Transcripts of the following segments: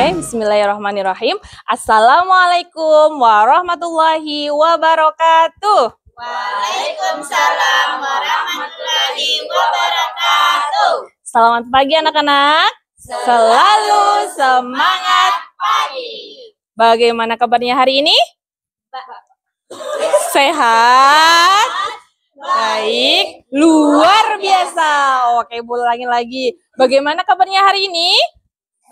Bismillahirrahmanirrahim. Assalamualaikum warahmatullahi wabarakatuh. Waalaikumsalam warahmatullahi wabarakatuh. Selamat pagi anak-anak. Selalu semangat pagi. Bagaimana kabarnya hari ini? Sehat? Baik, luar biasa. Oke, ulangin lagi. Bagaimana kabarnya hari ini?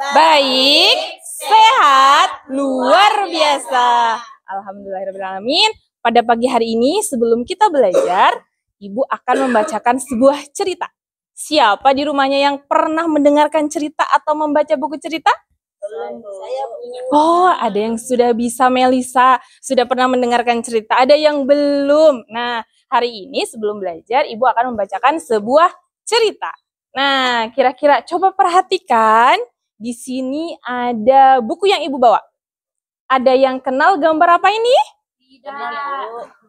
Baik, sehat, luar biasa. Alhamdulillahirrahmanirrahim. Pada pagi hari ini sebelum kita belajar, Ibu akan membacakan sebuah cerita. Siapa di rumahnya yang pernah mendengarkan cerita atau membaca buku cerita? Saya punya. Oh, ada yang sudah bisa, Melisa. Sudah pernah mendengarkan cerita. Ada yang belum. Nah, hari ini sebelum belajar, Ibu akan membacakan sebuah cerita. Nah, kira-kira coba perhatikan. Di sini ada buku yang Ibu bawa. Ada yang kenal gambar apa ini? Tidak.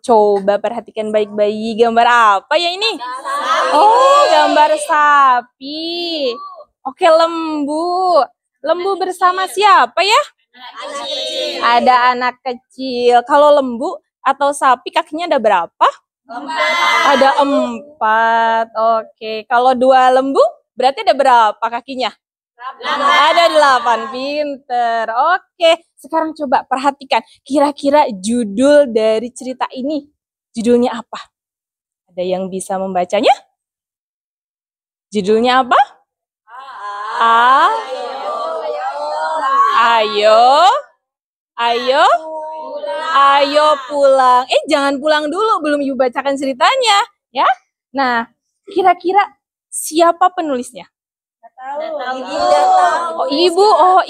Coba perhatikan baik-baik. Gambar apa ya ini? Sapi. Oh, gambar sapi. Oke, lembu. Lembu bersama siapa ya? Anak kecil. Ada anak kecil. Kalau lembu atau sapi kakinya ada berapa? 4. Ada 4. Oke. Kalau 2 lembu berarti ada berapa kakinya? Ada 8. Pinter. Oke. Sekarang coba perhatikan. Kira-kira judul dari cerita ini. Judulnya apa? Ada yang bisa membacanya? Judulnya apa? Ayo pulang. Jangan pulang dulu, belum Ibu bacakan ceritanya, ya. Nah, kira-kira siapa penulisnya?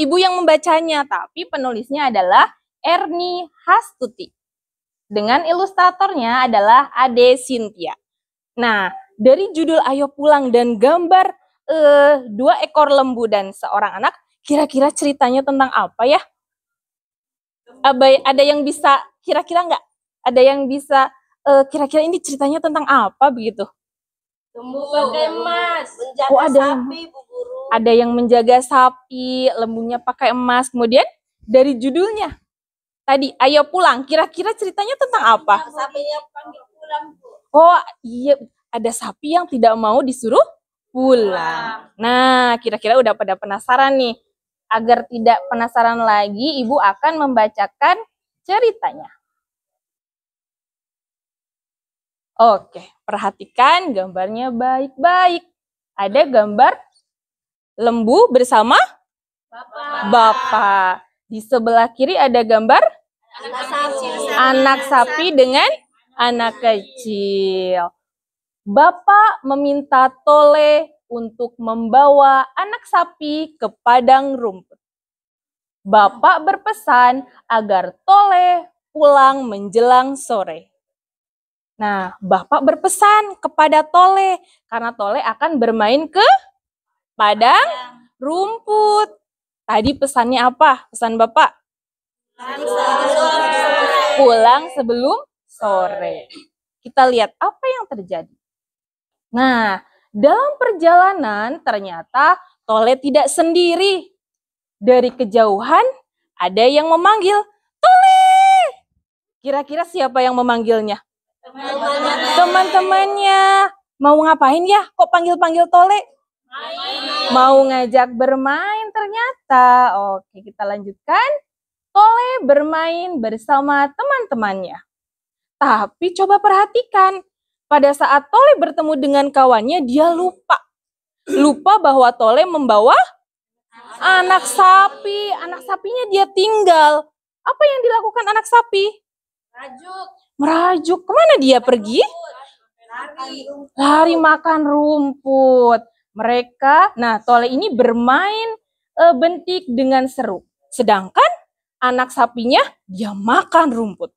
Ibu yang membacanya, tapi penulisnya adalah Ernie Hastuti. Dengan ilustratornya adalah Ade Cynthia. Nah, dari judul Ayo Pulang dan gambar 2 ekor lembu dan seorang anak, kira-kira ceritanya tentang apa ya? Ada yang bisa kira-kira nggak? Ada yang bisa kira-kira ini ceritanya tentang apa begitu? Lembu pakai emas. Oh, ada yang menjaga sapi, lembunya pakai emas. Kemudian dari judulnya tadi Ayo Pulang, kira-kira ceritanya tentang apa? Sapinya panggil pulang, Bu. Oh iya, ada sapi yang tidak mau disuruh pulang. Nah, kira-kira udah pada penasaran nih. Agar tidak penasaran lagi, Ibu akan membacakan ceritanya. Oke, perhatikan gambarnya baik-baik. Ada gambar lembu bersama Bapak. Di sebelah kiri ada gambar anak sapi dengan anak kecil. Bapak meminta Tole untuk membawa anak sapi ke padang rumput. Bapak berpesan agar Tole pulang menjelang sore. Nah, Bapak berpesan kepada Tole karena Tole akan bermain ke padang rumput. Tadi pesannya apa? Pesan Bapak? Pulang sebelum sore. Kita lihat apa yang terjadi. Nah, dalam perjalanan ternyata Tole tidak sendiri. Dari kejauhan ada yang memanggil, Tole! Kira-kira siapa yang memanggilnya? Teman-temannya. Mau ngapain ya? Kok panggil-panggil Tole? Mau ngajak bermain ternyata. Oke, kita lanjutkan. Tole bermain bersama teman-temannya. Tapi coba perhatikan. Pada saat Tole bertemu dengan kawannya, dia lupa. Lupa bahwa Tole membawa anak sapi. Anak sapinya dia tinggal. Apa yang dilakukan anak sapi? Merajuk. Kemana dia pergi? Lari makan rumput. Tole ini bermain bentik dengan seru. Sedangkan anak sapinya dia makan rumput.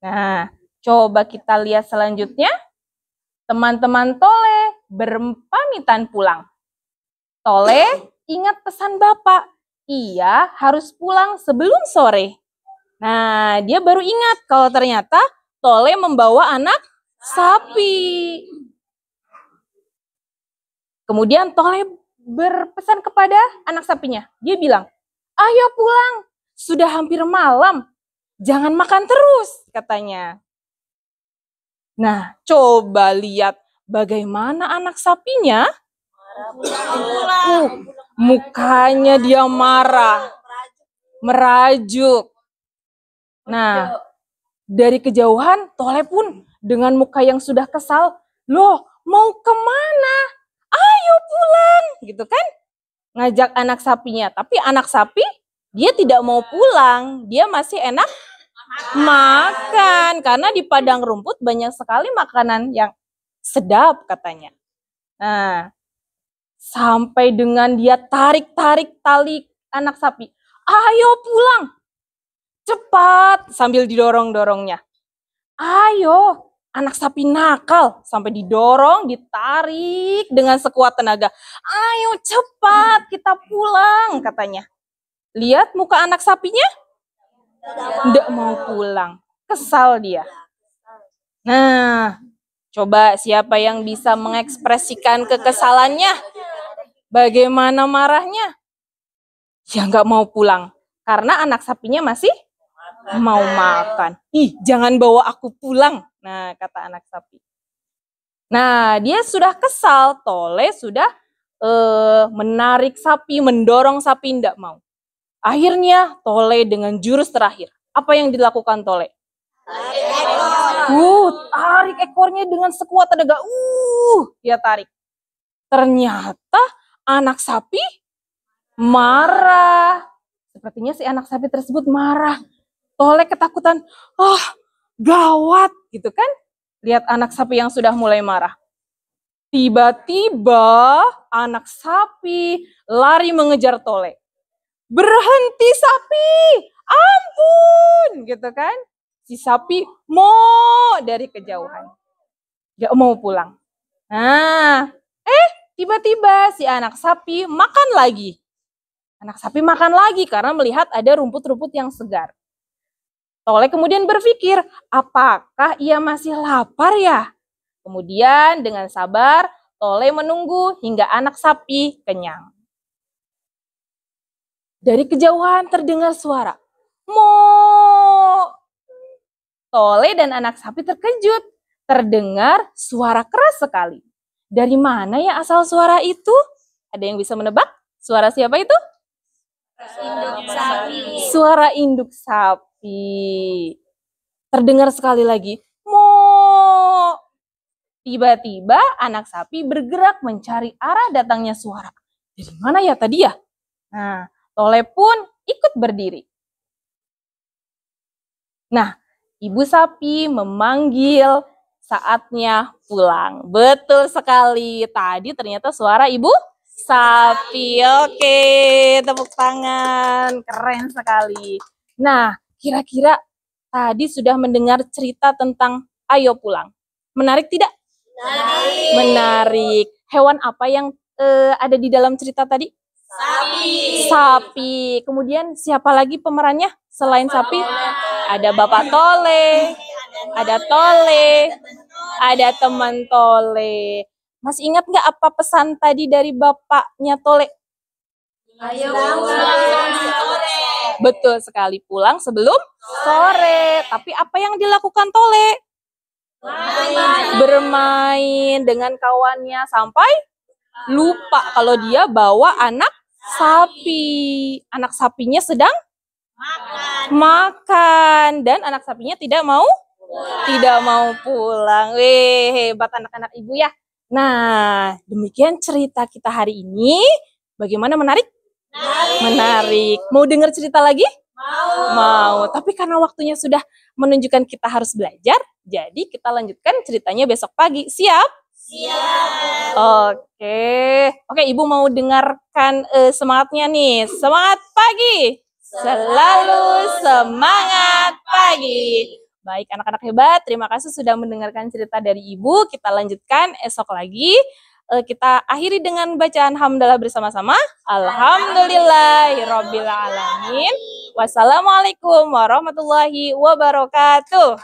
Nah, coba kita lihat selanjutnya. Teman-teman Tole berpamitan pulang. Tole ingat pesan Bapak. Ia harus pulang sebelum sore. Nah, dia baru ingat kalau ternyata Tole membawa anak sapi. Kemudian Tole berpesan kepada anak sapinya. Dia bilang, Ayo pulang, sudah hampir malam. Jangan makan terus, katanya. Nah, coba lihat bagaimana anak sapinya. Mukanya dia marah, merajuk. Nah, dari kejauhan Tole pun dengan muka yang sudah kesal, loh mau kemana? Ayo pulang, gitu kan? Ngajak anak sapinya, tapi anak sapi dia tidak mau pulang, dia masih enak makan karena di padang rumput banyak sekali makanan yang sedap katanya. Nah, sampai dengan dia tarik-tarik tali anak sapi. Ayo pulang, cepat, sambil didorong-dorongnya. Ayo, anak sapi nakal, sampai didorong, ditarik dengan sekuat tenaga. Ayo cepat, kita pulang, katanya. Lihat muka anak sapinya, tidak mau pulang, kesal dia. Nah, coba siapa yang bisa mengekspresikan kekesalannya? Bagaimana marahnya? Ya nggak mau pulang, karena anak sapinya masih mau makan. Ih, jangan bawa aku pulang. Nah, kata anak sapi. Nah, dia sudah kesal. Tole sudah menarik sapi, mendorong sapi, tidak mau. Akhirnya Tole dengan jurus terakhir. Apa yang dilakukan Tole? Tarik ekornya dengan sekuat tenaga. Dia tarik. Ternyata anak sapi marah. Sepertinya si anak sapi tersebut marah. Tole ketakutan. Gawat, gitu kan? Lihat anak sapi yang sudah mulai marah. Tiba-tiba anak sapi lari mengejar Tole. Berhenti sapi, ampun, gitu kan? Si sapi mau dari kejauhan, gak mau pulang. Nah, tiba-tiba si anak sapi makan lagi. Anak sapi makan lagi karena melihat ada rumput-rumput yang segar. Tole kemudian berpikir, apakah ia masih lapar ya? Kemudian dengan sabar, Tole menunggu hingga anak sapi kenyang. Dari kejauhan terdengar suara, mo. Tole dan anak sapi terkejut. Terdengar suara keras sekali. Dari mana ya asal suara itu? Ada yang bisa menebak? Suara siapa itu? Induk sapi. Suara induk sapi. Terdengar sekali lagi, mo. Tiba-tiba anak sapi bergerak mencari arah datangnya suara. Dari mana ya tadi ya? Nah, Tole pun ikut berdiri. Nah, ibu sapi memanggil saatnya pulang. Betul sekali. Tadi ternyata suara ibu sapi. Oke, tepuk tangan. Keren sekali. Nah, kira-kira tadi sudah mendengar cerita tentang ayo pulang. Menarik tidak? Menarik. Hewan apa yang ada di dalam cerita tadi? Sapi. Kemudian siapa lagi pemerannya selain sapi? Ada Bapak Tole, ada Tole, ada teman Tole. Masih ingat nggak apa pesan tadi dari bapaknya Tole? Ayo pulang sore. Betul sekali, pulang sebelum sore. Tapi apa yang dilakukan Tole? Bermain dengan kawannya sampai lupa kalau dia bawa anak sapi. Anak sapinya sedang makan dan anak sapinya tidak mau pulang. Hebat anak-anak ibu ya. Nah, demikian cerita kita hari ini. Bagaimana, menarik? Menarik. Mau dengar cerita lagi? Mau. Tapi karena waktunya sudah menunjukkan kita harus belajar, jadi kita lanjutkan ceritanya besok pagi. Siap? Oke, Ibu mau dengarkan semangatnya nih. Semangat pagi. Selalu semangat pagi. Baik anak-anak hebat, terima kasih sudah mendengarkan cerita dari Ibu. Kita lanjutkan esok lagi. Kita akhiri dengan bacaan hamdalah bersama-sama. Alhamdulillahirabbil alamin. Wassalamualaikum warahmatullahi wabarakatuh.